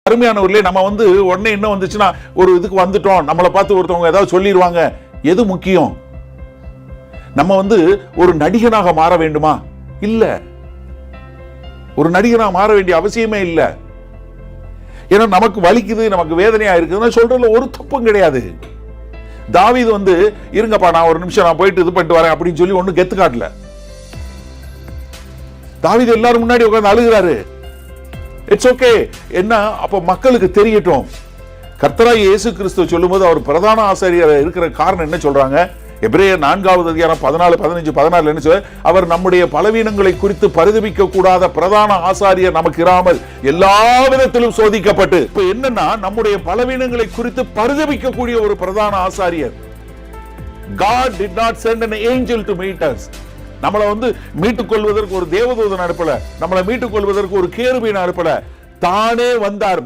அருமையானவர்களே, நம்ம உடனே என்ன வந்துச்சுன்னா ஒரு இதுக்கு வந்துட்டோம், நம்மளை பார்த்து ஒருத்தவங்க ஏதாவது சொல்லிடுவாங்க. எது முக்கியம்? நம்ம ஒரு நடிகனாக மாற வேண்டுமா? இல்ல. ஒரு நடிகனாக மாற வேண்டிய அவசியமே இல்ல. ஏன்னா நமக்கு வலிக்குது, நமக்கு வேதனையா இருக்குதுன்னு சொல்றதுல ஒரு தப்பும் கிடையாது. தாவீது இருங்கப்பா, நான் ஒரு நிமிஷம் நான் போயிட்டு இது பண்ணிட்டு வரேன் அப்படின்னு சொல்லி ஒண்ணு கெத்து காட்டல. தாவீது எல்லாரும் முன்னாடி உட்கார்ந்து அழுகிறாரு. It's okay. என்ன அப்ப மக்களுக்கு தெரியட்டும். கர்த்தராகிய இயேசு கிறிஸ்து சொல்லும்போது அவர் பிரதான ஆசாரியர் இருக்கிற காரணம் என்ன சொல்றாங்க? எபிரேயர் 4வது அதிகாரம் 14, 15, 16 என்ன சொல்ற? அவர் நம்முடைய பலவீனங்களை குறித்து பரிதபிக்க கூடாத பிரதான ஆசாரியர் நமக்கு இராமல் எல்லா விதத்திலும் சோதிக்கப்பட்டு. இப்ப என்னன்னா, நம்முடைய பலவீனங்களை குறித்து பரிதபிக்க கூடிய ஒரு பிரதான ஆசாரியர். God did not send an angel to meet us. நம்மளை மீட்டுக் கொள்வதற்கு ஒரு தேவதூதன் அனுப்பல, நம்மளை மீட்டுக் கொள்வதற்கு ஒரு கேருபீன் அனுப்பல, தானே வந்தார்.